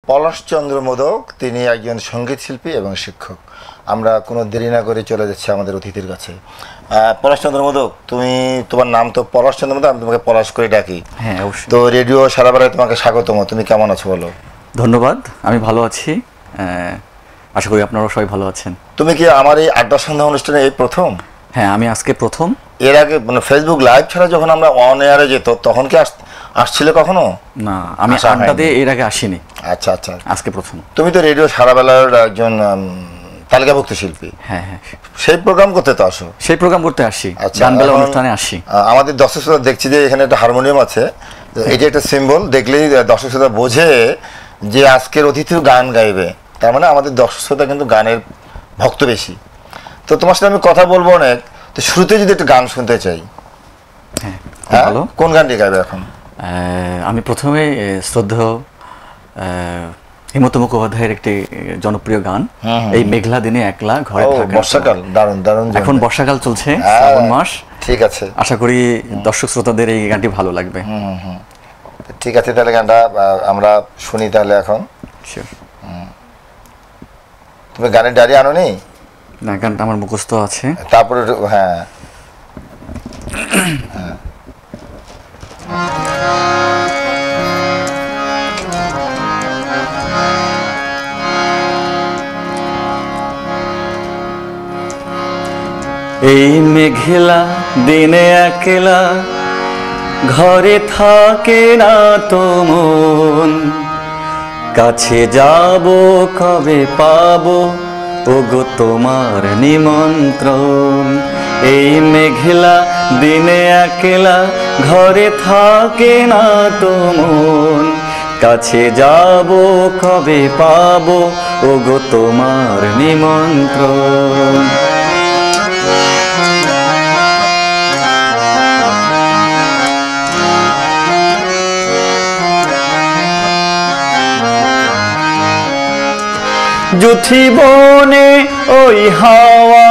পলাশচন্দ্র মোদক, তিনি একজন সঙ্গীত শিল্পী এবং শিক্ষক। আমরা কোনো দেরি না করে চলে যাচ্ছি আমাদের অতিথির কাছে। পলাশচন্দ্র মোদক, তুমি, তোমার নাম তো পলাশচন্দ্র মোদক, আমি তোমাকে পলাশ করে ডাকি। হ্যাঁ, অবশ্যই। তো রেডিও সারাবেলায় তোমাকে স্বাগতম। তুমি কেমন আছো বলো? ধন্যবাদ, আমি ভালো আছি। আশা করি আপনারাও সবাই ভালো আছেন। তুমি কি আমার এই আড্ডা সন্ধ্যা অনুষ্ঠানে এই প্রথম? হ্যাঁ, আমি আজকে প্রথম। এর আগে মানে ফেসবুক লাইভ ছাড়া যখন আমরা অন এয়ারে যেত তখন কি আসছিলে কখনো? না, আমি আড্ডাতে এর আগে আসিনি। আচ্ছা আচ্ছা, আজকে প্রথম। তুমি তো রেডিও সারাবেলার একজন তালিকাভুক্ত শিল্পী। হ্যাঁ হ্যাঁ, সেই প্রোগ্রাম করতে তো আসো? সেই প্রোগ্রাম করতে আসি, আচ্ছা, গানবেলা অনুষ্ঠানে আসি। আমাদের দর্শক শ্রোতা দেখছি যে এখানে একটা হারমোনিয়াম আছে, তো এটা একটা সিম্বল, দেখলেই দর্শক শ্রোতা বোঝে যে আজকের অতিথিও গান গাইবে। তার মানে আমাদের দর্শক শ্রোতা কিন্তু গানের ভক্ত বেশি। তো তোমার সাথে আমি কথা বলবো অনেক, তো শুরুতে যদি একটা গান শুনতে চাই। হ্যাঁ, ভালো। কোন গানটি গাইবে এখন? আমি প্রথমে শ্রদ্ধেয় হেমন্ত মুখোপাধ্যায়ের একটি জনপ্রিয় গান, এই মেঘলা দিনে একলা ঘরে থাকা। বর্ষাকাল, দারুণ দারুণ। এখন বর্ষাকাল চলছে, শ্রাবণ মাস। ঠিক আছে, আশা করি দর্শক শ্রোতাদের এই গানটি ভালো লাগবে। ঠিক আছে, তাহলে গানটা আমরা শুনি তাহলে এখন। তুমি গানের ডায়রি আনোনি? না, গানটা আমার মুখস্থ আছে। তারপরে হ্যাঁ, এই মেঘলা দিনে একলা ঘরে থাকে না তো মন, কাছে যাব কবে পাবো ওগো তোমার নিমন্ত্রণ। এই মেঘলা দিনে একলা ঘরে থাকে না তো মন, কাছে যাব কবে পাবো ওগো তোমার নিমন্ত্রণ। জুথি বনে ওই হাওয়া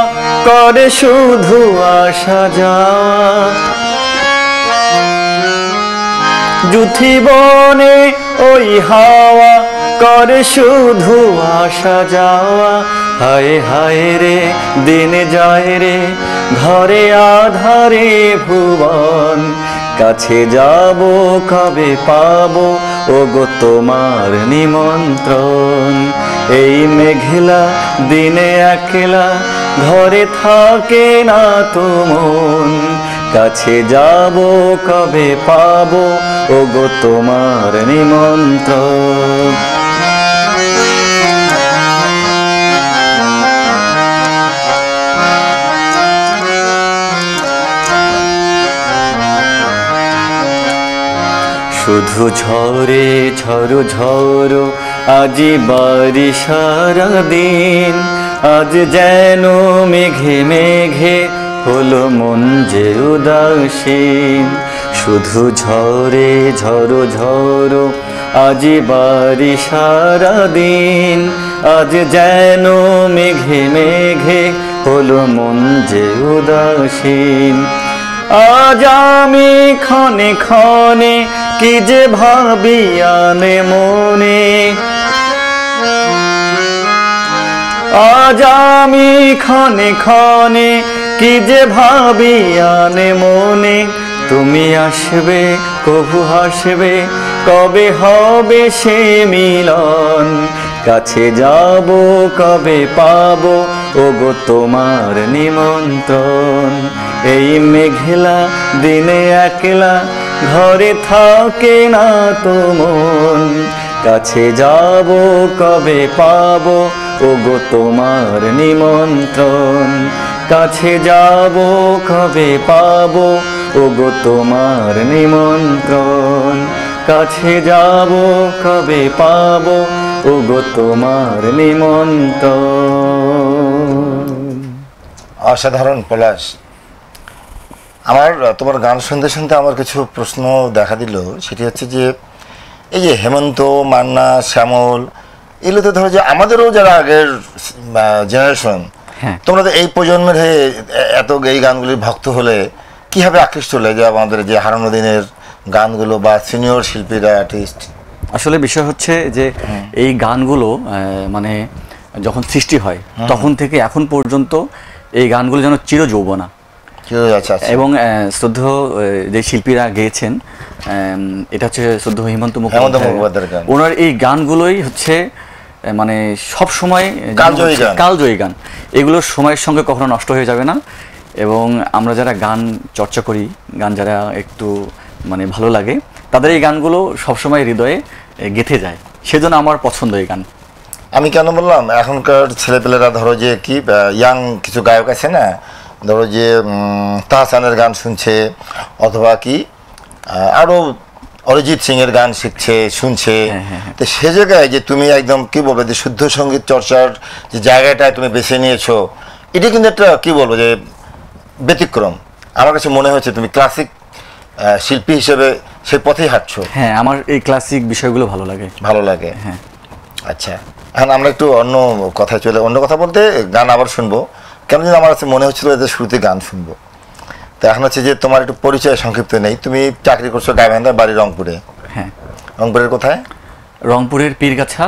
করে শুধু আসা যাওয়া, জুথি বনে ওই হাওয়া করে শুধু আসা যাওয়া। হায় হায় রে দিন যায় রে ঘরে আধারে ভুবন, কাছে যাব কবে পাবো ওগো তোমার নিমন্ত্রণ। এই মেঘলা দিনে একলা ঘরে থাকে না তো মন, কাছে যাব কবে পাবো ওগো তোমার নিমন্ত্রণ। শুধু ঝরে ঝরো ঝরো আজি বাড়ি সারাদিন, আজ যেন মেঘে মেঘে হলো মন যে উদাসীন। শুধু ঝরে ঝরো ঝরো আজি বাড়ি সারাদিন, আজ যেন মেঘে মেঘে হলো মন যে উদাসীন। আজ আমি ক্ষণে ক্ষণে কি যে ভাবি আনে মনে, আজ আমি ক্ষণে ক্ষণে কি যে ভাবি আনে মনে। তুমি আসবে কবু হাসবে কবে হবে সে মিলন, কাছে যাব কবে পাবো ওগো তোমার নিমন্ত্রণ। এই মেঘলা দিনে একলা ঘরে থাকে না তো মন, কাছে যাব কবে পাবো ওগো তোমার নিমন্ত্রণ। কাছে যাব কবে পাবো ওগো তোমার নিমন্ত্রণ, কাছে যাব কবে পাবো ওগো তোমার নিমন্ত্রণ। অসাধারণ পলাশ। আমার তোমার গান শুনতে শুনতে আমার কিছু প্রশ্ন দেখা দিল। সেটি হচ্ছে যে এই যে হেমন্ত, মান্না, শ্যামল, এগুলো তো ধরো যে আমাদেরও যারা আগের জেনারেশন, তোমরা তো এই প্রজন্মের হয়ে এত এই গানগুলির ভক্ত হলে কীভাবে আকৃষ্ট হলে যে আমাদের যে হারানো দিনের গানগুলো বা সিনিয়র শিল্পীরা, আর্টিস্ট? আসলে বিষয় হচ্ছে যে এই গানগুলো মানে যখন সৃষ্টি হয় তখন থেকে এখন পর্যন্ত এই গানগুলো যেন চিরযৌবনা। আচ্ছা আচ্ছা। এবং শ্রদ্ধেয় যে শিল্পীরা গেয়েছেন, এটা হচ্ছে শ্রদ্ধেয় হেমন্ত মুখোপাধ্যায়ের গান। ওনার এই গানগুলোই হচ্ছে মানে সব সময় কালজয়ী গান। এগুলো সময়ের সঙ্গে কখনো নষ্ট হয়ে যাবে না। এবং আমরা যারা গান চর্চা করি, গান যারা একটু মানে ভালো লাগে, তাদের এই গানগুলো সবসময় হৃদয়ে গেঁথে যায়। সেজন্য আমার পছন্দ এই গান। আমি কেন বললাম, এখনকার ছেলেপেলেরা ধরো যে কি ইয়াং কিছু গায়ক আছে না, ধরো যে তাহসানের গান শুনছে, অথবা কি আরও অরিজিৎ সিং এর গান শিখছে, শুনছে। তো সে জায়গায় যে তুমি একদম কি বলবো যে শুদ্ধ সঙ্গীত চর্চার যে জায়গাটায় তুমি বেছে নিয়েছো, এটা কিন্তু একটা কি বলবো যে ব্যতিক্রম। আমার কাছে মনে হচ্ছে তুমি ক্লাসিক শিল্পী হিসেবে সেই পথেই হাঁটছো। হ্যাঁ, আমার এই ক্লাসিক বিষয়গুলো ভালো লাগে। হ্যাঁ, আচ্ছা। এখন আমরা একটু অন্য কথা বলতে গান আবার শুনবো। কেন যেন আমার কাছে মনে হচ্ছিল এদের শুরুতে গান শুনবো। তো এখন হচ্ছে যে তোমার একটু পরিচয় সংক্ষিপ্ত নেই। তুমি চাকরি করছো গাইবান্ধায়, বাড়ি রংপুরে। হ্যাঁ। রংপুরের কোথায়? রংপুরের পীরগাছা,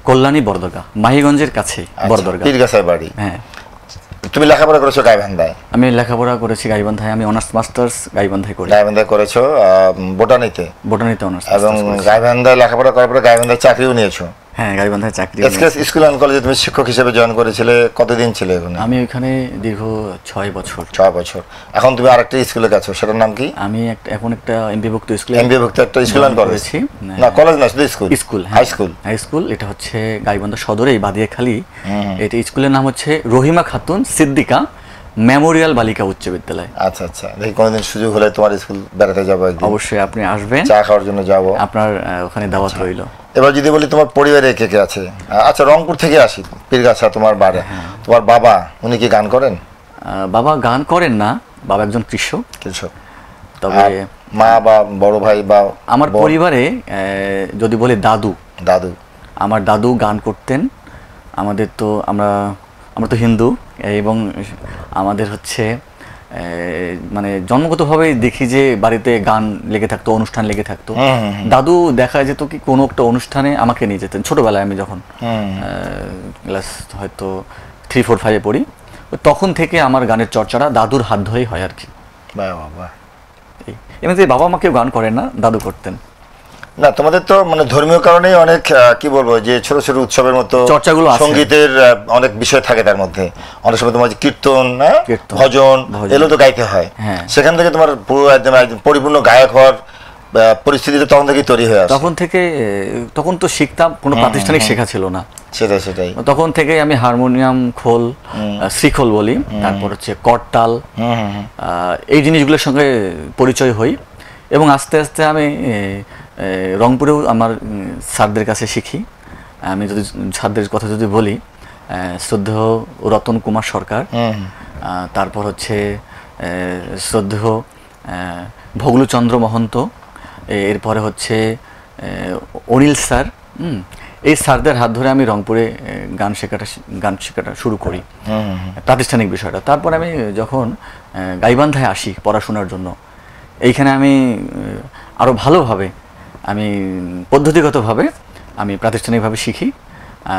কল্যাণী বরদরগা, মাহিগঞ্জের কাছে বরদরগা। পীরগাছায় বাড়ি। হ্যাঁ। তুমি লেখাপড়া করেছো গাইবান্ধায়? আমি লেখাপড়া করেছি গাইবান্ধায়। আমি অনার্স মাস্টার্স গাইবান্ধায় করি। গাইবান্ধায় করেছো বোটানিতে অনার্স। এবং গাইবান্ধায় লেখাপড়া করার পরে গাইবান্ধায় চাকরিও নিয়েছো? হ্যাঁ, গাইবান্ধায় চাকরি। এসকেএস স্কুল অ্যান্ড কলেজে তুমি শিক্ষক হিসেবে জয়েন করেছিলে, কতদিন ছিলে ওখানে? আমি ওখানে দীর্ঘ 6 বছর। 6 বছর। এখন তুমি আরেকটা স্কুলে গেছো, সেটার নাম কি? আমি এখন একটা এমবিভুক্ত স্কুলে একটা স্কুল অ্যান্ড কলেজ করেছি। না, কলেজ না, শুধু স্কুল। High school. এটা হচ্ছে গাইবান্ধা সদরে বাদিয়াখালী। এটা স্কুলের নাম হচ্ছে রহিমা খাতুন সিদ্দিকা মেমোরিয়াল বালিকা উচ্চ বিদ্যালয়। আচ্ছা আচ্ছা। দেখি কোনোদিন সুযোগ হলে তোমার স্কুল বেড়াতে যাবো একদিন। অবশ্যই আপনি আসবেন, চা খাওয়ার জন্য যাবো। আপনার ওখানে দাওয়াত রইল। এবার যদি বলি তোমার পরিবারে কে কে আছে? আচ্ছা, রংপুর থেকে আসি, পীরগাছা তোমার বাড়ি। তোমার বাবা, উনি কি গান করেন? বাবা গান করেন না, বাবা একজন কৃষক। তবে মা বা বড় ভাই বা আমার পরিবারে যদি বলি দাদু, আমার দাদু গান করতেন। আমরা তো হিন্দু, এবং আমাদের হচ্ছে মানে জন্মগতভাবেই দেখি যে বাড়িতে গান লেগে থাকতো, অনুষ্ঠান লেগে থাকতো। দাদু দেখা যেত কি কোনো একটা অনুষ্ঠানে আমাকে নিয়ে যেতেন। ছোটবেলায় আমি যখন ক্লাস হয়তো 3, 4, 5-এ পড়ি, তখন থেকে আমার গানের চর্চাটা দাদুর হাত ধরেই হয় আর কি। এমনিতে বাবা মাকেও গান করেন না, দাদু করতেন। না, তোমাদের তো মানে ধর্মীয় কারণেই অনেক কি বলবো যে ছোট ছোট উৎসবের মতো চর্চাগুলো আছে, সঙ্গীতের অনেক বিষয় থাকে তার মধ্যে। অনেক সময় তোমার কীর্তন, ভজন এগুলো তো গাইতে হয়। সেখান থেকে তোমার পুরো একদম পরিপূর্ণ গায়ক হওয়ার পরিস্থিতিটা তখন থেকেই তৈরি হয়ে আসে। তখন তো শিখতাম, কোনো প্রাতিষ্ঠানিক শেখা ছিল না। সেটাই। তখন থেকে আমি হারমোনিয়াম খোল, শ্রীখোল বলি, তারপর হচ্ছে করতাল, এই জিনিসগুলোর সঙ্গে পরিচয় হই। এবং আস্তে আস্তে আমি রংপুরেও আমার স্যারদের কাছে শিখি। আমি যদি স্যারদের কথা যদি বলি, শ্রদ্ধেয় রতন কুমার সরকার, তারপর হচ্ছে শ্রদ্ধেয় ভগলুচন্দ্র মহন্ত, এরপরে হচ্ছে অনিল স্যার। এই স্যারদের হাত ধরে আমি রংপুরে গান শেখাটা শুরু করি, প্রাতিষ্ঠানিক বিষয়টা। তারপর আমি যখন গাইবান্ধায় আসি পড়াশোনার জন্য, এইখানে আমি আরও ভালোভাবে আমি পদ্ধতিগতভাবে আমি প্রাতিষ্ঠানিকভাবে শিখি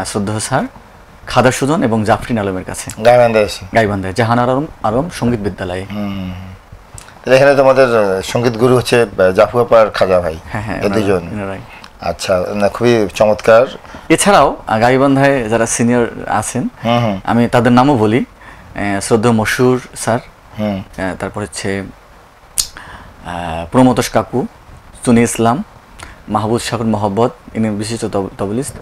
শ্রদ্ধেয় স্যার খাদা সুজন এবং জাফরিন আলমের কাছে, গাইবান্ধায় জাহান আলম সঙ্গীত বিদ্যালয়ে। এখানে তোমাদের সঙ্গীত গুরু হচ্ছে জাফু আপা আর খাজা ভাই, দুজন। আচ্ছা, খুবই চমৎকার। এছাড়াও গাইবান্ধায় যারা সিনিয়র আছেন আমি তাদের নামও বলি। শ্রদ্ধেয় মশুর স্যার, তারপর হচ্ছে প্রমোতোষ কাকু, সুনি ইসলাম, মাহবুব শাকুর মহব্বত, ইনি বিশিষ্ট তবলিস্ট।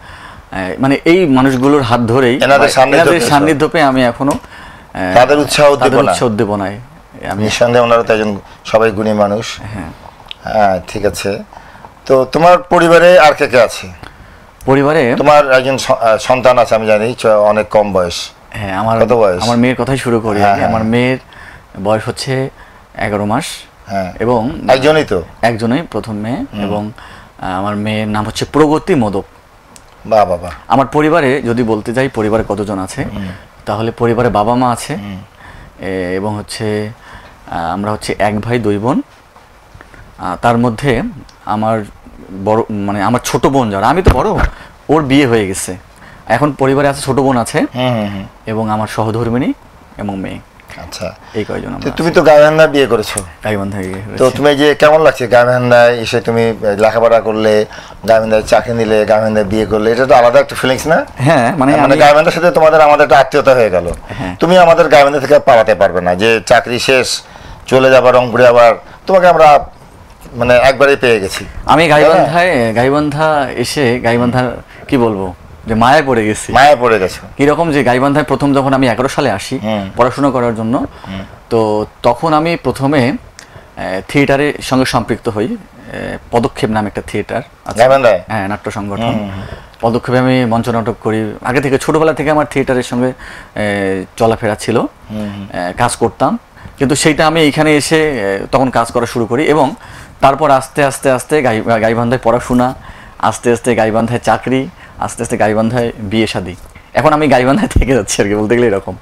মানে এই মানুষগুলোর হাত ধরেই, এনাদের সান্নিধ্য পেয়ে আমি এখনো তাদের উৎসাহ উদ্দীপনায় আমি নিঃসন্দেহে, ওনারা তো একজন সবাই গুণী মানুষ। হ্যাঁ, ঠিক আছে। তো তোমার পরিবারে আর কে কে আছে? পরিবারে তোমার একজন সন্তান আছে আমি জানি, অনেক কম বয়স। হ্যাঁ, আমার মেয়ের কথাই শুরু করি। আমার মেয়ের বয়স হচ্ছে 11 মাস। এবং একজনই প্রথম মেয়ে। এবং আমার মেয়ের নাম হচ্ছে প্রগতি মোদক। বাবা। আমার পরিবারে যদি বলতে যাই পরিবারে কতজন আছে, তাহলে পরিবারে বাবা মা আছে, এবং হচ্ছে আমরা হচ্ছে 1 ভাই 2 বোন। তার মধ্যে আমার বড় মানে আমার ছোট বোন যারা, আমি তো বড়, ওর বিয়ে হয়ে গেছে, এখন পরিবারে আছে, ছোট বোন আছে এবং আমার সহধর্মিণী এবং মেয়ে। আচ্ছা, এই কয়জন আমরা। তুমি তো গাইবান্ধায় বিয়ে করেছো, গাইবান্ধায় বিয়ে তো হয়েছে। তুমি যে কেমন লাগছে গাইবান্ধায় এসে, তুমি লেখাপড়া করলে, গাইবান্ধায় চাকরি নিলে, গাইবান্ধায় বিয়ে করলে, এটা তো আলাদা একটা ফিলিংস না? হ্যাঁ, মানে মানে গাইবান্ধার সাথে তোমাদের আমাদের একটা আত্মীয়তা হয়ে গেল। হ্যাঁ। তুমি আমাদের গাইবান্ধা থেকে পালাতে পারবে না, যে চাকরি শেষ চলে যাবার রংপুরে, আবার তোমাকে আমরা মানে একবারেই পেয়ে গেছি। আমি গাইবান্ধা এসে গাইবান্ধার কি বলবো যে মায়ায় পড়ে গেছি। মায়া পড়ে গেছো কিরকম যে গাইবান্ধায় প্রথম যখন আমি 11 সালে আসি পড়াশোনা করার জন্য, তো তখন আমি প্রথমে থিয়েটারের সঙ্গে সম্পৃক্ত হই। পদক্ষেপ নামে একটা থিয়েটার আছে গাইবান্ধায়? হ্যাঁ, নাট্য সংগঠন। পদক্ষেপে আমি মঞ্চ নাটক করি। আগে থেকে ছোটবেলা থেকে আমার থিয়েটারের সঙ্গে চলাফেরা ছিল, কাজ করতাম। কিন্তু সেইটা আমি এইখানে এসে তখন কাজ করা শুরু করি এবং তারপর আস্তে আস্তে আস্তে গাইবান্ধায় পড়াশোনা, আস্তে আস্তে গাইবান্ধায় চাকরি, আস্তে আস্তে গাইবান্ধায় বিয়ে শাদী। এখন আমি গাইবান্ধায় থেকে যাচ্ছি আর কি, বলতে গেলে এরকম।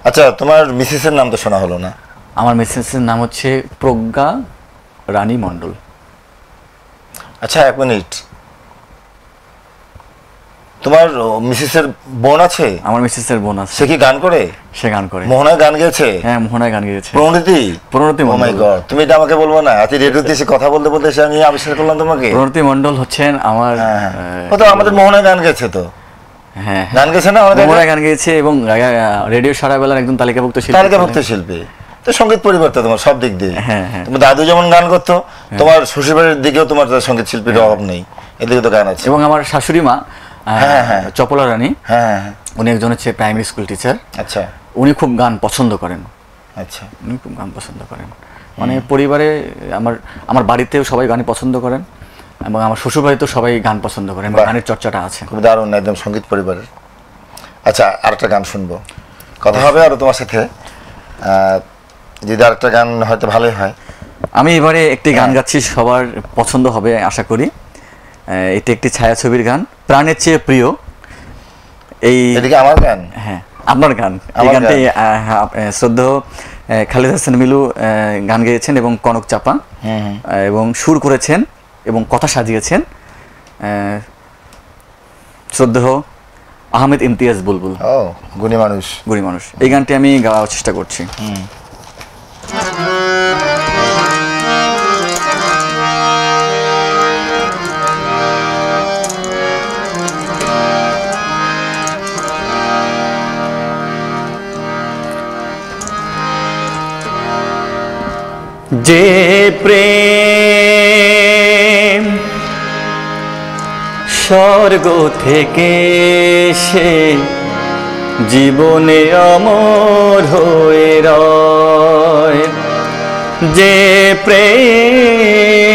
আচ্ছা, তোমার মিসেসের নাম তো শোনা হলো না? আমার মিসেসের নাম হচ্ছে প্রজ্ঞা রানী মণ্ডল। আচ্ছা, এক মিনিট, তোমার মিসেসের বোন আছে? আমার মিসেসের বোন আছে। সে কি গান করে? সে গান করে। মোহনায় গান গেয়েছে? হ্যাঁ, মোহনায় গান গেয়েছে। প্রণতি মণ্ডল। ও মাই গড, তুমি এটা আমাকে বলবো না? আজকে রেডিওতে এসে কথা বলতে বলতে এসে আমি আবিষ্কার করলাম তোমাকে। প্রণতি মণ্ডল হচ্ছেন আমার, ও তো আমাদের মোহনায় গান গেছে তো। হ্যাঁ, গান গেছে না আমাদের? মোহনায় গান গেয়েছে এবং রেডিও সারা বেলার একজন তালিকাভুক্ত শিল্পী। তো সঙ্গীত পরিবার তো তোমার সব দিক দিয়ে। হ্যাঁ, হ্যাঁ। তোমার দাদু যেমন গান করতো, তোমার শ্বশুরবাড়ির দিকেও তোমার সঙ্গীত শিল্পীর অভাব নেই, এদিকে তো গান আছে। এবং আমার শাশুড়ি মা চপলা রানী, হ্যাঁ, উনি একজন হচ্ছে প্রাইমারি স্কুল টিচার। আচ্ছা, উনি খুব গান পছন্দ করেন। আচ্ছা, উনি খুব গান পছন্দ করেন, মানে পরিবারে আমার বাড়িতেও সবাই গান পছন্দ করেন এবং আমার শ্বশুর বাড়িতেও সবাই গান পছন্দ করেন, গানের চর্চাটা আছে। খুব দারুণ, একদম সঙ্গীত পরিবারের। আচ্ছা, আরেকটা গান শুনবো, কথা হবে আরো তোমার সাথে, যদি আরেকটা গান হয়তো ভালোই হয়। আমি এবারে একটি গান গাচ্ছি, সবার পছন্দ হবে আশা করি। এটি একটি ছায়াছবির গান, প্রাণের চেয়ে প্রিয়। এদিকে আমার গান? হ্যাঁ, আপনার গান। এই গানটি শ্রদ্ধেয় খালিদ হাসান মিলু গান গেয়েছেন এবং কনক চাপা, এবং সুর করেছেন এবং কথা সাজিয়েছেন শ্রদ্ধেয় আহমেদ ইমতিয়াজ বুলবুল। ও, গুণী মানুষ। এই গানটি আমি গাওয়ার চেষ্টা করছি। যে প্রেম স্বর্গ থেকে সে জীবনে অমর হয়ে রয়, যে প্রেম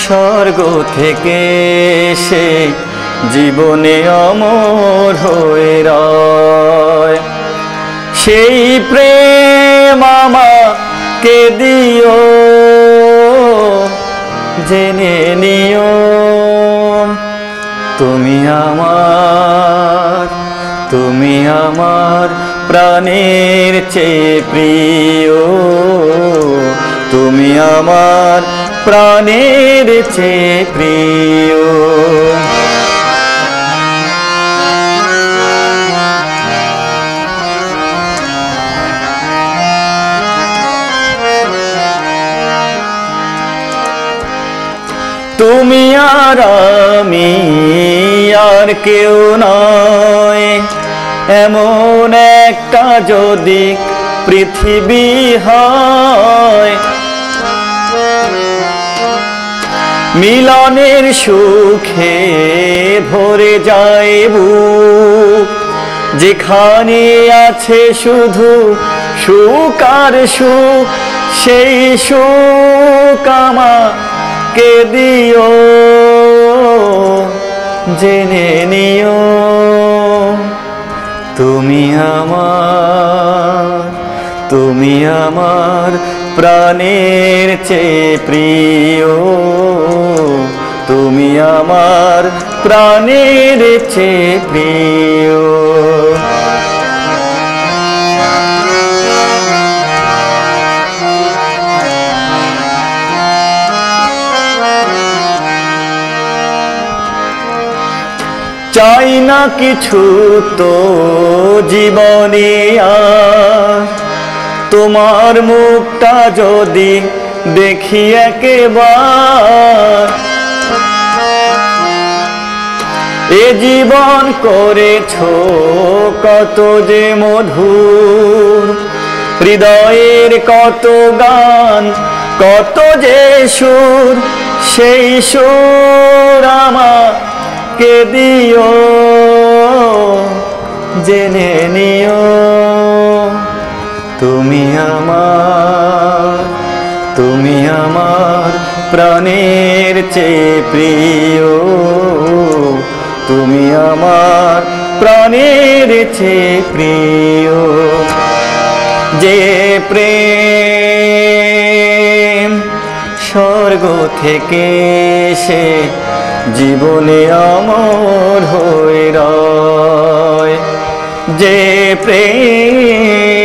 স্বর্গ থেকে সে জীবনে অমর হয়ে রয়, সেই প্রেম আমাকে দিও, জেনে নিও তুমি আমার প্রাণের চেয়ে প্রিয়, তুমি আমার প্রাণের চেয়ে প্রিয়। তুমি আর আমি আর কেউ নয়, এমন একটা যদি পৃথিবী হয়, মিলনের সুখে ভরে যায় বুক, যেখানে আছে শুধু সুখ আর সুখ, সেই সুখ আমাকে দিও, জেনে নিও তুমি আমার প্রাণের চেয়ে প্রিয়, তুমি আমার প্রাণের চেয়ে প্রিয়। চাই না কিছু তো জীবনে আর, তোমার মুখটা যদি দেখি একবার, এ জীবন করেছো কত যে মধুর, হৃদয়ের কত গান কত যে সুর, সেই সুর আমাকে দিও, জেনে নিও তুমি আমার প্রাণের চেয়ে প্রিয়, তুমি আমার প্রাণের চেয়ে প্রিয়। যে প্রেম স্বর্গ থেকে সে জীবনে অমর হয়ে রয়, যে প্রেম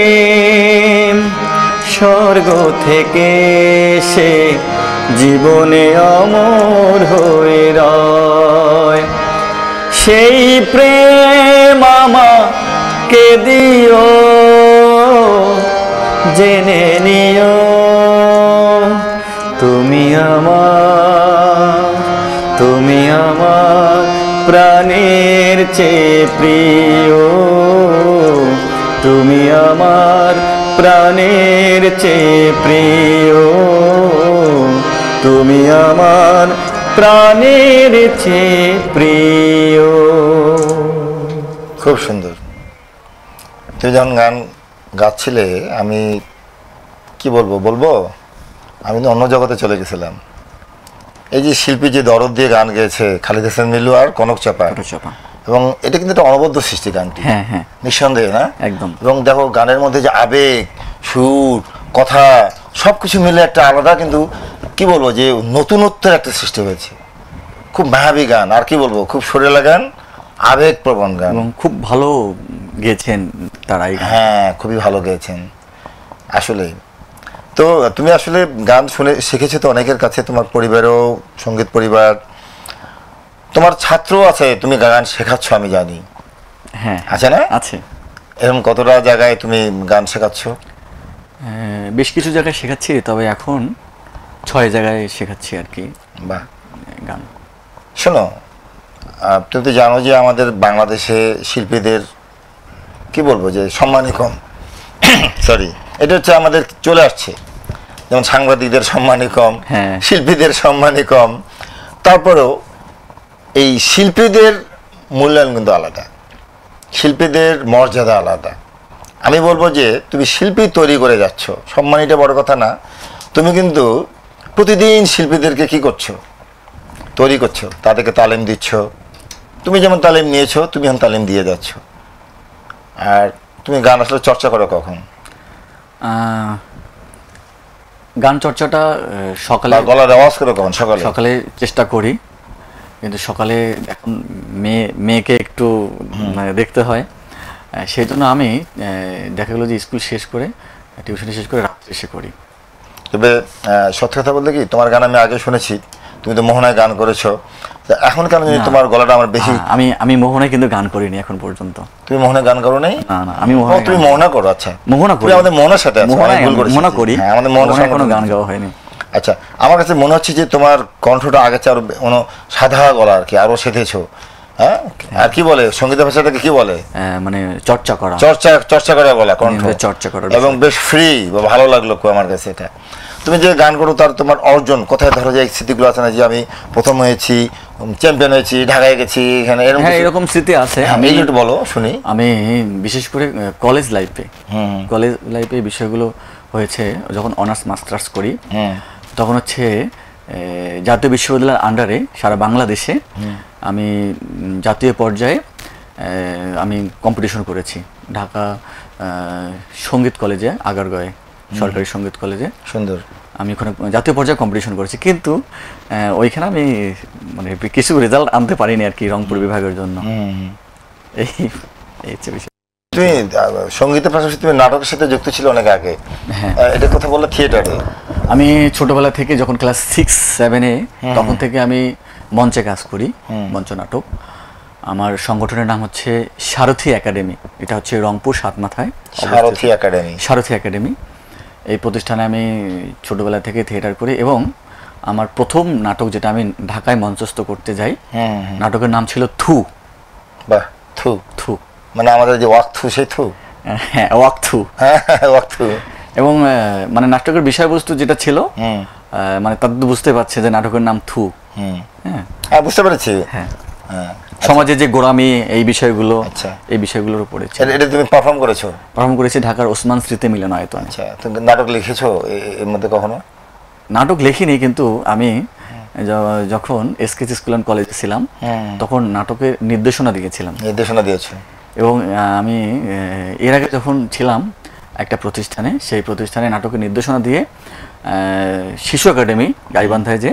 স্বর্গ থেকে সে জীবনে অমর হয়ে রয়, সেই প্রেম আমাকে দিও, জেনে নিও তুমি আমার প্রাণের চেয়ে প্রিয়, তুমি আমার প্রাণের চেয়ে প্রিয়, তুমি আমার প্রাণের চেয়ে প্রিয়। খুব সুন্দর। তুমি যখন গান গাচ্ছিলে আমি কি বলবো আমি তো অন্য জগতে চলে গেছিলাম। এই যে শিল্পী যে দরদ দিয়ে গান গেয়েছে খালিদ হাসান মিলু আর কনক চাপা, এবং এটা কিন্তু একটা অনবদ্য সৃষ্টি গানটি, হ্যাঁ হ্যাঁ নিঃসন্দেহে না একদম। এবং দেখো গানের মধ্যে যে আবেগ, সুর, কথা সবকিছু মিলে একটা আলাদা কিন্তু কি বলবো যে নতুনত্বের একটা সৃষ্টি হয়েছে। খুব মায়াবী গান, আর কি বলবো খুব সুরেলা গান, আবেগপ্রবণ গান, এবং খুব ভালো গেয়েছেন তারাই। হ্যাঁ খুবই ভালো গেয়েছেন আসলে। তো তুমি আসলে গান শুনে শিখেছো তো অনেকের কাছে, তোমার পরিবারও সঙ্গীত পরিবার, তোমার ছাত্র আছে, তুমি গান শেখাচ্ছ আমি জানি, হ্যাঁ আছে না? আছে। এরকম কতটা জায়গায় তুমি গান শেখাচ্ছ? বেশ কিছু জায়গায় শেখাচ্ছি, তবে এখন 6 জায়গায় শেখাচ্ছি আর কি বাহ। গান। শোনো, তুমি তো জানো যে আমাদের বাংলাদেশে শিল্পীদের কি বলবো যে সম্মানই কম, সরি, এটা হচ্ছে আমাদের চলে আসছে, যেমন সাংবাদিকদের সম্মানই কম, হ্যাঁ। শিল্পীদের সম্মানই কম, তারপরেও এই শিল্পীদের মূল্যায়ন কিন্তু আলাদা, শিল্পীদের মর্যাদা আলাদা। আমি বলবো যে তুমি শিল্পী তৈরি করে যাচ্ছ, সম্মানীটা বড় কথা না, তুমি কিন্তু প্রতিদিন শিল্পীদেরকে কি করছো, তৈরি করছো, তাদেরকে তালিম দিচ্ছ। তুমি যেমন তালিম নিয়েছো, তুমি এখন তালিম দিয়ে যাচ্ছ। আর তুমি গান আসলে চর্চা করো কখন? গান চর্চাটা সকালে, গলার আওয়াজ করো কখন? সকালে? সকালে চেষ্টা করি, কিন্তু সকালে এখন মেয়েকে একটু মানে দেখতে হয়, সেই জন্য আমি দেখা গেলো যে স্কুল শেষ করে, টিউশন শেষ করে রাত্রে এসে করি। তবে সত্যি কথা বলতে কি, তোমার গান আমি আগে শুনেছি, তুমি তো মোহনায় গান করেছো, এখন কেন জানি তোমার গলাটা আমার বেশি। আমি মোহনায় কিন্তু গান করিনি এখন পর্যন্ত। তুমি মোহনায় গান করো নাই? না না, আমি তুমি মোহনা করো? আচ্ছা, মোহনা করি, আমাদের মোহনার সাথে মোহনা করি, আমাদের মোহনায় কোনো গান গাওয়া হয়নি। আচ্ছা, আমার কাছে মনে হচ্ছে যে তোমার কণ্ঠটা আগে চেয়ে আরো সাদা গলা আর কি, আরো সেধেছো। হ্যাঁ, আর কি বলে সঙ্গীত ভাষাটাকে কি বলে? মানে চর্চা করা, চর্চা করা গলা, কণ্ঠ চর্চা করা, এবং বেশ ফ্রি বা ভালো লাগলো আমার কাছে এটা। তুমি যে গান করো তার তোমার অর্জন কোথায়? ধরো যে স্মৃতিগুলো আছে না, যে আমি প্রথম হয়েছি, চ্যাম্পিয়ন হয়েছি, ঢাকায় গেছি, এখানে এরকম স্মৃতি আছে। আমি একটু বলো শুনি। আমি বিশেষ করে কলেজ লাইফে বিষয়গুলো হয়েছে যখন অনার্স মাস্টার্স করি, তখন হচ্ছে জাতীয় বিশ্ববিদ্যালয়ের আন্ডারে সারা বাংলাদেশে আমি জাতীয় পর্যায়ে আমি কম্পিটিশন করেছি। ঢাকা সঙ্গীত কলেজে, আগারগাঁয়ে সরকারি সঙ্গীত কলেজে। সুন্দর। আমি ওখানে জাতীয় পর্যায়ে কম্পিটিশন করেছি, কিন্তু ওইখানে আমি মানে কিছু রেজাল্ট আনতে পারিনি আর কি, রংপুর বিভাগের জন্য। এই হচ্ছে বিষয়। তুমি সঙ্গীতের পাশাপাশি তুমি নাটকের সাথে যুক্ত ছিল অনেক আগে। হ্যাঁ, এটা কথা বললে থিয়েটারে। আমি ছোটবেলা থেকে যখন ক্লাস 6-7-এ তখন থেকে আমি মঞ্চে কাজ করি, মঞ্চ নাটক। আমার সংগঠনের নাম হচ্ছে সারথি একাডেমি। এটা হচ্ছে রংপুর সাতমাথায় সারথি একাডেমি। সারথি একাডেমি। এই প্রতিষ্ঠানে আমি ছোটবেলা থেকে থিয়েটার করি এবং আমার প্রথম নাটক যেটা আমি ঢাকায় মঞ্চস্থ করতে যাই, নাটকের নাম ছিল থু। বাহ, থু। থু মানে আমাদের যে ওয়াক থু, সেই থু। হ্যাঁ, ওয়াক থু। হ্যাঁ, ওয়াক থু। এবং মানে নাটকের বিষয়বস্তু যেটা ছিল, মানে তাদের তো বুঝতে পারছে যে নাটকের নাম থু। হ্যাঁ, বুঝতে পেরেছি। হ্যাঁ, সমাজে যে গোড়ামি, এই বিষয়গুলো, এই বিষয়গুলোর উপরে এটা তুমি পারফর্ম করেছো? পারফর্ম করেছি ঢাকার ওসমান স্মৃতি মিলনায়তনে। আচ্ছা, তুমি নাটক লিখেছো এর মধ্যে কখনো? নাটক লিখিনি, কিন্তু আমি যখন এসকেসি স্কুল অ্যান্ড কলেজে ছিলাম তখন নাটকের নির্দেশনা দিয়েছিলাম। নির্দেশনা দিয়েছো? এবং আমি এর আগে যখন ছিলাম একটা প্রতিষ্ঠানে, সেই প্রতিষ্ঠানে নাটকের নির্দেশনা দিয়ে শিশু একাডেমি গাইবান্ধায়, যে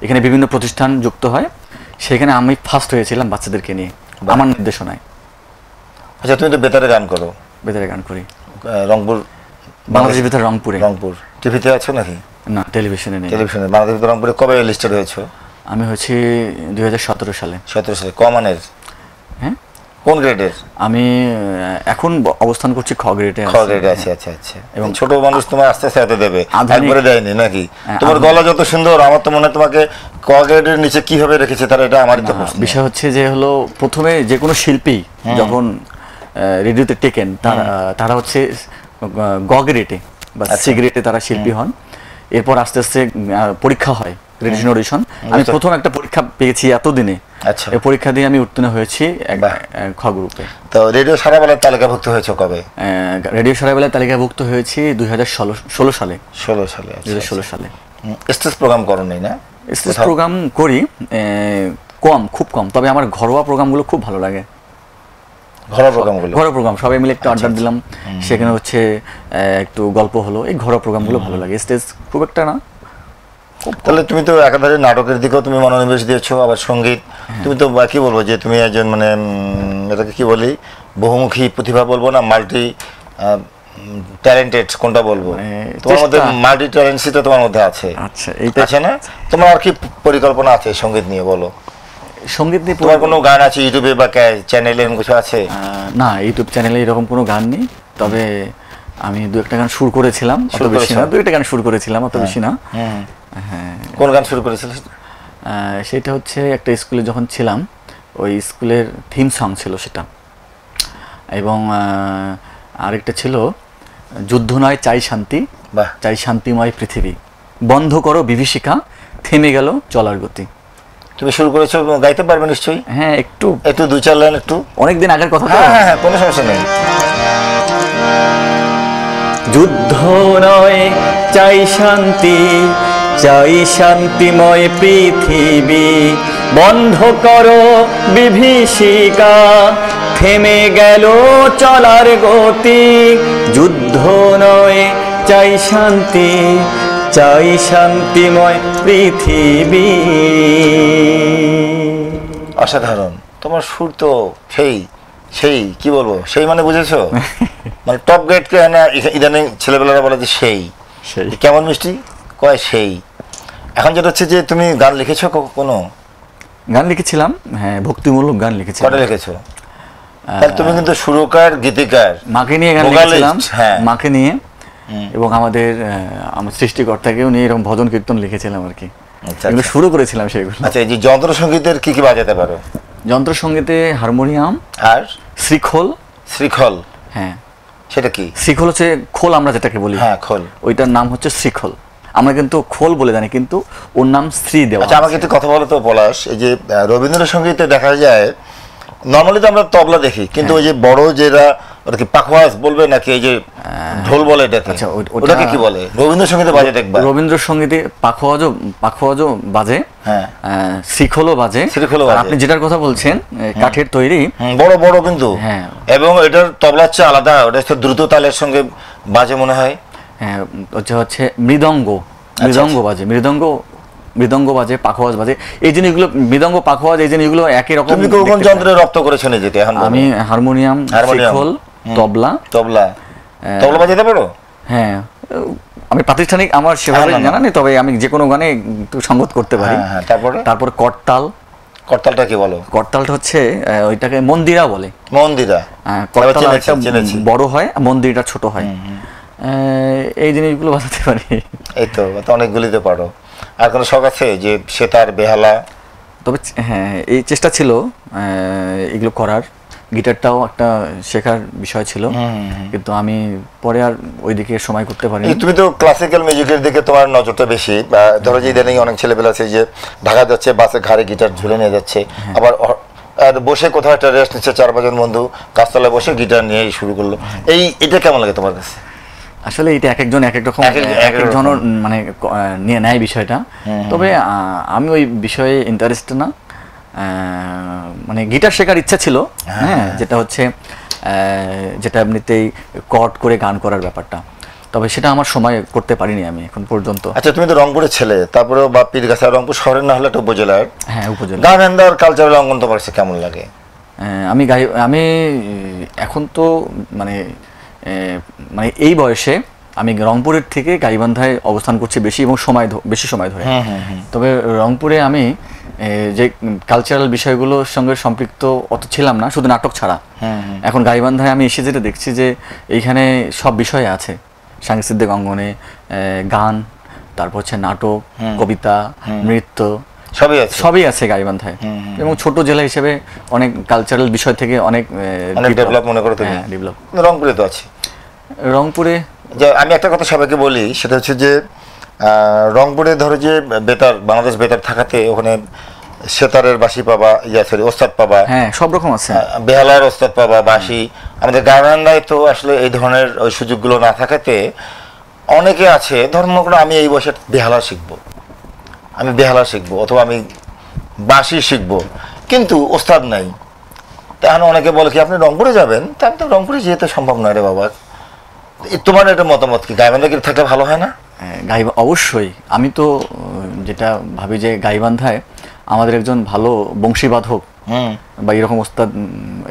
এখানে বিভিন্ন প্রতিষ্ঠান যুক্ত হয়, সেখানে আমি ফার্স্ট হয়েছিলাম বাচ্চাদেরকে নিয়ে আমার নির্দেশনায়। আচ্ছা, তুমি তো বেতারে গান করো? বেতারে গান করি রংপুর, বাংলাদেশের ভিতরে রংপুরে। রংপুর টিভিতে আছো নাকি? না, টেলিভিশনে নেই। টেলিভিশনে। বাংলাদেশের ভিতরে রংপুরে কবে লিস্টেড হয়েছো? আমি হয়েছি 2017 সালে। 17 সালে। কমানের? হ্যাঁ। কোন গ্রেডের? আমি এখন অবস্থান করছি খ গ্রেডে। খ গ্রেডে আছে। আচ্ছা আচ্ছা। এবং ছোট মানুষ তোমার আস্তে আস্তে হাতে দেবে, একবারে দেয়নি নাকি? তোমার গলা যত সুন্দর, আমার তো মনে হয় তোমাকে ক গ্রেডের নিচে কিভাবে রেখেছে তারা, এটা আমারই তো প্রশ্ন। বিষয় হচ্ছে যে হলো, প্রথমে যে কোনো শিল্পী যখন রেডিওতে টেকেন, তারা হচ্ছে গ গ্রেডে বা সি গ্রেডে তারা শিল্পী হন। এরপর আস্তে আস্তে পরীক্ষা হয়, রেডিও অডিশন। আমি প্রথম একটা পরীক্ষা পেয়েছি এতদিনে। আচ্ছা। এই পরীক্ষা দিয়ে আমি উত্তীর্ণ হয়েছি খ গ্রুপে। তো রেডিও সারাবেলার তালিকাভুক্ত হয়েছে কবে? রেডিও সারাবেলার তালিকাভুক্ত হয়েছি 2016 সালে। 16 সালে। 2016 সালে। স্টেজ প্রোগ্রাম করো নাই না? স্টেজ প্রোগ্রাম করি, খুব কম। তবে আমার ঘরোয়া প্রোগ্রামগুলো খুব ভালো লাগে। ঘরোয়া প্রোগ্রামগুলো? ঘরোয়া প্রোগ্রাম, সবাই মিলে একটু আড্ডা দিলাম, সেখানে হচ্ছে একটু গল্প হলো, এই ঘরোয়া প্রোগ্রামগুলো ভালো লাগে। স্টেজ খুব একটা না। তাহলে তুমি তো একাধারে নাটকের দিকেও তুমি মনোনিবেশ দিয়েছো, আবার সঙ্গীত। তুমি তো কি বলবো, যে তুমি একজন মানে এটাকে কি বলি, বহুমুখী প্রতিভা বলবো না, মাল্টি ট্যালেন্টেড, কোনটা বলবো? তোমার মধ্যে মাল্টি ট্যালেন্টসিটা তোমার মধ্যে আছে। আচ্ছা, এইটা আছে না? তোমার আর কি পরিকল্পনা আছে সঙ্গীত নিয়ে, বলো? সঙ্গীত নিয়ে তোমার কোনো গান আছে ইউটিউবে বা চ্যানেলে, কিছু আছে? না, ইউটিউব চ্যানেলে এরকম কোনো গান নেই। তবে আমি দু একটা গান শুরু করেছিলাম, অত বেশি না। দু একটা গান শুরু করেছিলাম, অত বেশি না। হ্যাঁ। কোন গান শুরু করেছিল? সেটা হচ্ছে একটা স্কুলে যখন ছিলাম, ওই স্কুলের থিম সং ছিল সেটা। এবং আরেকটা ছিল, যুদ্ধ নয় চাই শান্তি, চাই শান্তিময় পৃথিবী, বন্ধ করো বিভীষিকা, থেমে গেল চলার গতি। তুমি শুরু করেছো, গাইতে পারবে নিশ্চয়ই? হ্যাঁ, একটু একটু 2-4 লাইন একটু। অনেকদিন আগের কথা। হ্যাঁ, কোনো সমস্যা নেই। যুদ্ধ নয় চাই শান্তি, চাই শান্তিময় পৃথিবী, বন্ধ করো বিভীষিকা, থেমে গেল চলার গতি। যুদ্ধ নয় চাই শান্তি, চাই শান্তিময় পৃথিবী। অসাধারণ। তোমার সুর তো সেই কি বলবো, সেই মানে বুঝেছো? মানে টপ গ্রেড কে না, ইদানিং ছেলেবেলারা বলে যে সেই কেমন মিষ্টি কয় সেই। এখন যেটা হচ্ছে যে তুমি গান লিখেছো, কোনো গান লিখেছিলাম? হ্যাঁ, ভক্তিমূলক গান লিখেছি। কটা লিখেছো? তাহলে তুমি কিন্তু সুরকার, গীতিকার, মাকে নিয়ে গান লিখেছিলাম। হ্যাঁ, মাকে নিয়ে, এবং আমার সৃষ্টিকর্তাকেও নিয়ে এরকম ভজন কীর্তন লিখেছিলাম আর কি। এগুলো শুরু করেছিলাম সেগুলো। আচ্ছা, এই যে যন্ত্রসঙ্গীতের কি কি বাজাতে পারো? যন্ত্রসঙ্গীতে হারমোনিয়াম আর শ্রীখোল। শ্রীখোল? হ্যাঁ। সেটা কি? শ্রীখোল হচ্ছে খোল আমরা যেটাকে বলি। হ্যাঁ, খোল। ওইটার নাম হচ্ছে শ্রীখোল। আমরা কিন্তু খোল বলে জানি, কিন্তু ওর নাম শ্রী দেওয়া। আচ্ছা, আমাকে একটু কথা বলো তো পলাশ, এই যে রবীন্দ্রসঙ্গীতে দেখা যায় নর্মালি তো আমরা তবলা দেখি, কিন্তু ওই যে বড় যেটা, ওটা কি পাখওয়াজ বলবে নাকি এই যে ঢোল বলে এটাকে? আচ্ছা, ওটাকে কি বলে রবীন্দ্রসঙ্গীতে বাজে দেখবা? রবীন্দ্রসঙ্গীতে পাখওয়াজও বাজে, হ্যাঁ, শ্রীখোলও বাজে। আপনি যেটার কথা বলছেন, কাঠের তৈরি, বড় বড় কিন্তু, হ্যাঁ, এবং এটার তবলা হচ্ছে আলাদা, ওটা হচ্ছে দ্রুত তালের সঙ্গে বাজে মনে হয়। হ্যাঁ, হচ্ছে মৃদঙ্গ বাজে, মৃদঙ্গ বাজে, পাখওয়াজ বাজে। এই জিনিসগুলো, মৃদঙ্গ, পাখওয়াজ, এই জিনিসগুলো একই রকম। তুমি কোন যন্ত্রে রপ্ত করেছো নিজেকে? আমি হারমোনিয়াম, শ্রীখোল, তবলা বাজাতে পারো? হ্যাঁ, আমি প্রাতিষ্ঠানিক আমার সেভাবে জানা নেই, তবে আমি যে কোনো গানে একটু সঙ্গত করতে পারি। তারপর করতাল। করতালটা কি বলো? করতালটা হচ্ছে ওইটাকে মন্দিরা বলে। মন্দিরা। করতাল একটা চিনেছি। বড় হয়, মন্দিরটা ছোট হয়। এই জিনিসগুলো বাজাতে পারি। এই তো অনেকগুলিতে পারো। আর কোনো শখ আছে যে সেতার, বেহালা? তবে হ্যাঁ, এই চেষ্টা ছিল এগুলো করার। গিটারটাও একটা শেখার বিষয় ছিল, কিন্তু আমি পরে আর ওইদিকে সময় করতে পারিনি। তুমি তো ক্লাসিক্যাল মিউজিকের দিকে তোমার নজরটা বেশি। ধরো যে ইদানিং অনেক ছেলেপেলে আছে যে ঢাকা যাচ্ছে, বাসে ঘাড়ে গিটার ঝুলে নিয়ে যাচ্ছে, আবার বসে কোথাও একটা রেস্ট নিচ্ছে, 4-5 জন বন্ধু গাছতলায় বসে গিটার নিয়ে শুরু করলো। এটা কেমন লাগে তোমার কাছে? আসলে এটা এক একজন এক এক রকম, এক একজন মানে নিয়ে নেয় বিষয়টা। তবে আমি ওই বিষয়ে ইন্টারেস্ট না। মানে গিটার শেখার ইচ্ছা ছিল, হ্যাঁ, যেটা হচ্ছে যেটা এমনিতেই কর্ড করে গান করার ব্যাপারটা, তবে সেটা আমার সময় করতে পারিনি আমি এখন পর্যন্ত। আচ্ছা, তুমি তো রংপুরের ছেলে, তারপরেও বা পীরগাছা, রংপুর শহরের না হলে একটা উপজেলার। হ্যাঁ, উপজেলা। গাইবান্ধার কালচারাল অঙ্গন তোমার কাছে কেমন লাগে? আমি এখন তো মানে মানে এই বয়সে আমি রংপুরের থেকে গাইবান্ধায় অবস্থান করছি বেশি এবং বেশি সময় ধরে। তবে রংপুরে আমি যে কালচারাল বিষয়গুলোর সঙ্গে সম্পৃক্ত অত ছিলাম না, শুধু নাটক ছাড়া। এখন গাইবান্ধায় আমি এসে যেটা দেখছি যে এইখানে সব বিষয় আছে, সাংস্কৃতিক অঙ্গনে গান, তারপর হচ্ছে নাটক, কবিতা, নৃত্য, সবই আছে গাইবান্ধায়। এবং ছোট জেলা হিসেবে অনেক কালচারাল বিষয় থেকে অনেক ডেভেলপ মনে করো তুমি? ডেভেলপ রংপুরে তো আছে। রংপুরে যে আমি একটা কথা সবাইকে বলি, সেটা হচ্ছে যে রংপুরে ধরো যে বেতার, বাংলাদেশ বেতার থাকাতে ওখানে সেতারের বাঁশি পাবা, ওস্তাদ পাবা, হ্যাঁ, সব রকম আছে, বেহালার ওস্তাদ পাবা, বাঁশি। আমাদের গাইবান্ধায় তো আসলে এই ধরনের ওই সুযোগগুলো না থাকাতে অনেকে আছে ধর্ম করে আমি এই বয়সে বেহালা শিখবো, আমি বেহালা শিখবো, অথবা আমি বাঁশি শিখবো, কিন্তু ওস্তাদ নাই। তাহলে অনেকে বলে কি আপনি রংপুরে যাবেন, তা আমি তো রংপুরে যেতে সম্ভব নয় রে বাবা। তোমার এটা মতামত কি, গাইবান্ধা কি থাকলে ভালো হয় না? অবশ্যই। আমি তো যেটা ভাবি যে গাইবান্ধায় আমাদের একজন ভালো বংশীবাদক বা এরকম ওস্তাদ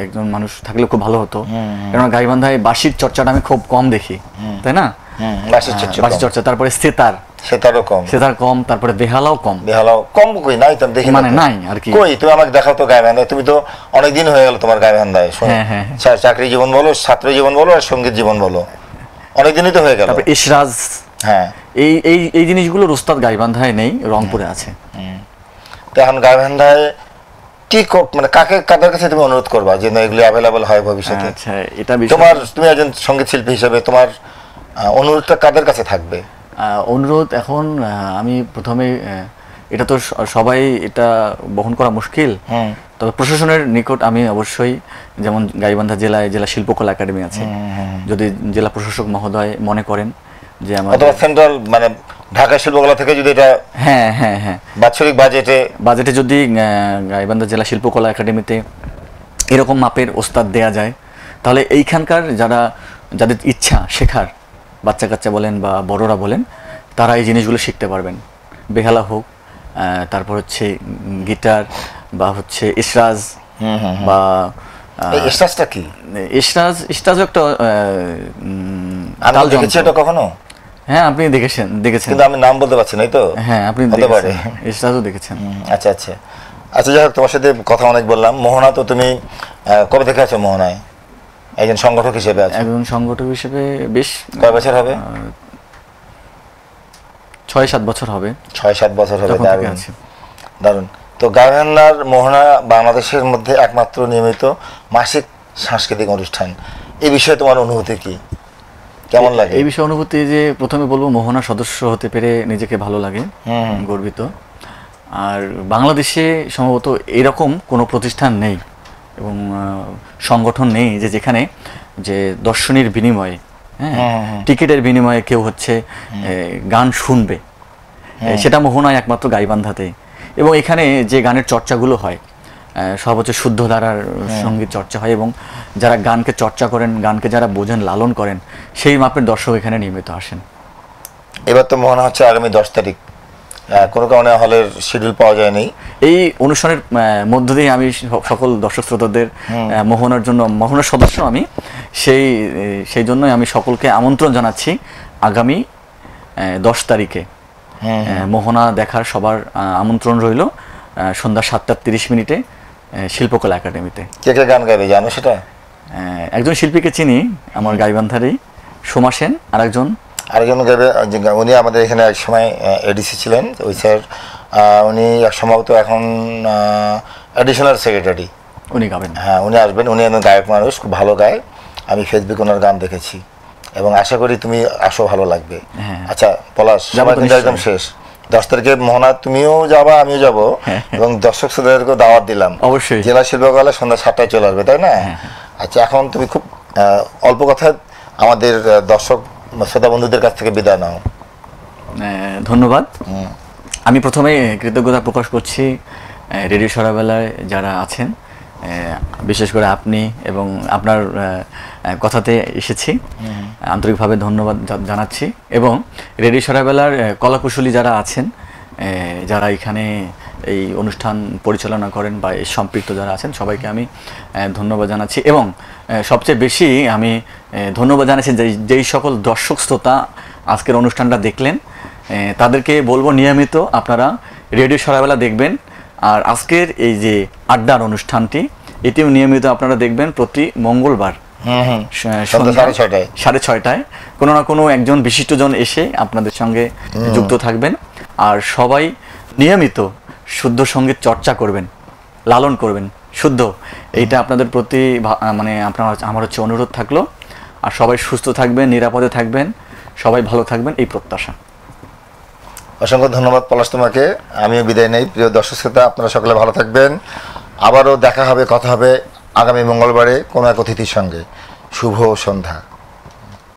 একজন মানুষ থাকলে খুব ভালো হতো। কেননা গাইবান্ধায় বাঁশির চর্চাটা আমি খুব কম দেখি, তাই না? বাঁশির চর্চা, তারপরে সেতার কম, তারপরে বেহালাও কম। কই নাই তো দেখি, মানে নাই আর কি। কই তুমি আমাকে দেখাও তো গাইবান্ধায়, তুমি তো অনেকদিন হয়ে গেল তোমার গাইবান্ধায়। চাকরি জীবন বলো, ছাত্র জীবন বলো, আর সঙ্গীত জীবন বলো, অনেকদিনই তো হয়ে গেল। তারপরে ইশরাজ, হ্যাঁ, এই জিনিসগুলো ওস্তাদ গাইবান্ধায় নেই, রংপুরে আছে। তো এখন গাইবান্ধায় কি মানে কাদের কাছে তুমি অনুরোধ করবা যে না এগুলো অ্যাভেলেবল হয় ভবিষ্যতে? আচ্ছা, এটা তুমি একজন সঙ্গীত শিল্পী হিসেবে তোমার অনুরোধটা কাদের কাছে থাকবে? অনুরোধ এখন আমি প্রথমে, এটা তো সবাই এটা বহন করা মুশকিল, তবে প্রশাসনের নিকট আমি অবশ্যই, যেমন গাইবান্ধা জেলায় জেলা শিল্পকলা একাডেমি আছে, যদি জেলা প্রশাসক মহোদয় মনে করেন যে অথবা সেন্ট্রাল মানে ঢাকা শিল্পকলা থেকে যদি এটা বাৎসরিক বাজেটে যদি গাইবান্ধা জেলা শিল্পকলা একাডেমিতে এরকম মাপের ওস্তাদ দেয়া যায়, তাহলে এইখানকার যাদের ইচ্ছা শেখার, বাচ্চা কাচ্চা বলেন বা বড়রা বলেন, তারা এই জিনিসগুলো শিখতে পারবেন। বেহালা হোক, তারপর হচ্ছে গিটার, বা হচ্ছে ইশরাজ, বা ইশরাজটা কি? ইশরাজও একটা তাল দেখেছি এটা কখনো? হ্যাঁ, আপনি দেখেছেন, কিন্তু আমি নাম বলতে পারছি না, তো হ্যাঁ আপনি দেখেছেন, ইশরাজও দেখেছেন। আচ্ছা, যাই হোক, তোমার সাথে কথা অনেক বললাম। মোহনা তো তুমি কবে থেকে আছো মোহনায় একজন সংগঠক হিসেবে? একজন সংগঠক হিসেবে বেশ কয় বছর হবে? 6-7 বছর হবে। 6-7 বছর হবে। দারুণ। তো গাইবান্ধার মোহনা বাংলাদেশের মধ্যে একমাত্র নিয়মিত মাসিক সাংস্কৃতিক অনুষ্ঠান। এই বিষয়ে তোমার অনুভূতি কি, কেমন লাগে? এই বিষয়ে অনুভূতি যে প্রথমে বলবো, মোহনা সদস্য হতে পেরে নিজেকে ভালো লাগে, গর্বিত। আর বাংলাদেশে সম্ভবত এরকম কোনো প্রতিষ্ঠান নেই এবং সংগঠন নেই যেখানে যে দর্শনীর বিনিময়ে, টিকিটের বিনিময়ে কেউ হচ্ছে গান শুনবে। সেটা মোহনায় একমাত্র গাইবান্ধাতেই। এবং এখানে যে গানের চর্চাগুলো হয়, সব হচ্ছে শুদ্ধ ধারার সঙ্গীত চর্চা হয়, এবং যারা গানকে চর্চা করেন, গানকে যারা বোঝেন, লালন করেন, সেই মাপের দর্শক এখানে নিয়মিত আসেন। এবার তো মোহনা হচ্ছে আগামী 10 তারিখ, কোনো কারণে হলের শিডিউল পাওয়া যায়নি। এই অনুষ্ঠানের মধ্য দিয়ে আমি সকল দর্শক শ্রোতাদের, মোহনার সদস্য আমি, সেই জন্যই আমি সকলকে আমন্ত্রণ জানাচ্ছি আগামী 10 তারিখে মোহনা দেখার সবার আমন্ত্রণ রইল। সন্ধ্যা 7:30 শিল্পকলা একাডেমিতে। কে কে গান গাইবে জানো সেটা? একজন শিল্পীকে চিনি আমার গাইবান্ধারই, সোমা সেন, আরেকজন গাইবে, উনি আমাদের এখানে এক সময় এডিসি ছিলেন ওই স্যার, উনি সম্ভবত এখন অ্যাডিশনাল সেক্রেটারি, উনি গাবেন। হ্যাঁ উনি আসবেন, উনি একজন গায়ক মানুষ, খুব ভালো গায়, আমি ফেসবুকে ওনার গান দেখেছি এবং আশা করি তুমি আসো, ভালো লাগবে। আচ্ছা পলাশ, সময় কিন্তু একদম শেষ, 10 তারিখে মোহনা তুমিও যাবা আমিও যাব, এবং দর্শক শ্রোতাদেরকেও দাওয়াত দিলাম, অবশ্যই জেলা শিল্পকলা সন্ধ্যা 7টায় চলে আসবে, তাই না? আচ্ছা এখন তুমি খুব অল্প কথায় আমাদের দর্শক শ্রোতা বন্ধুদের কাছ থেকে বিদায় নাও। ধন্যবাদ। আমি প্রথমে কৃতজ্ঞতা প্রকাশ করছি রেডিও সরাবেলায় যারা আছেন, বিশেষ করে আপনি এবং আপনার কথাতে এসেছি, আন্তরিকভাবে ধন্যবাদ জানাচ্ছি। এবং রেডিও সরাবেলার কলাকুশলী যারা আছেন, যারা এখানে এই অনুষ্ঠান পরিচালনা করেন বা এই সম্পৃক্ত যারা আছেন, সবাইকে আমি ধন্যবাদ জানাচ্ছি। এবং সবচেয়ে বেশি আমি ধন্যবাদ জানাচ্ছি যেই সকল দর্শক শ্রোতা আজকের অনুষ্ঠানটা দেখলেন, তাদেরকে বলবো নিয়মিত আপনারা রেডিও সরাবেলা দেখবেন। আর আজকের এই যে আড্ডার অনুষ্ঠানটি, এটিও নিয়মিত আপনারা দেখবেন প্রতি মঙ্গলবার সন্ধ্যা 6:30 কোনো না কোনো একজন বিশিষ্টজন এসে আপনাদের সঙ্গে যুক্ত থাকবেন। আর সবাই নিয়মিত শুদ্ধ সঙ্গীত চর্চা করবেন, লালন করবেন শুদ্ধ, এইটা আপনাদের প্রতি মানে আমার হচ্ছে অনুরোধ থাকলো। আর সবাই সুস্থ থাকবেন, নিরাপদে থাকবেন, সবাই ভালো থাকবেন, এই প্রত্যাশা। অসংখ্য ধন্যবাদ পলাশ তোমাকে, আমিও বিদায় নেই। প্রিয় দর্শক শ্রোতা, আপনারা সকলে ভালো থাকবেন, আবারও দেখা হবে, কথা হবে আগামী মঙ্গলবারে কোনো এক অতিথির সঙ্গে। শুভ সন্ধ্যা।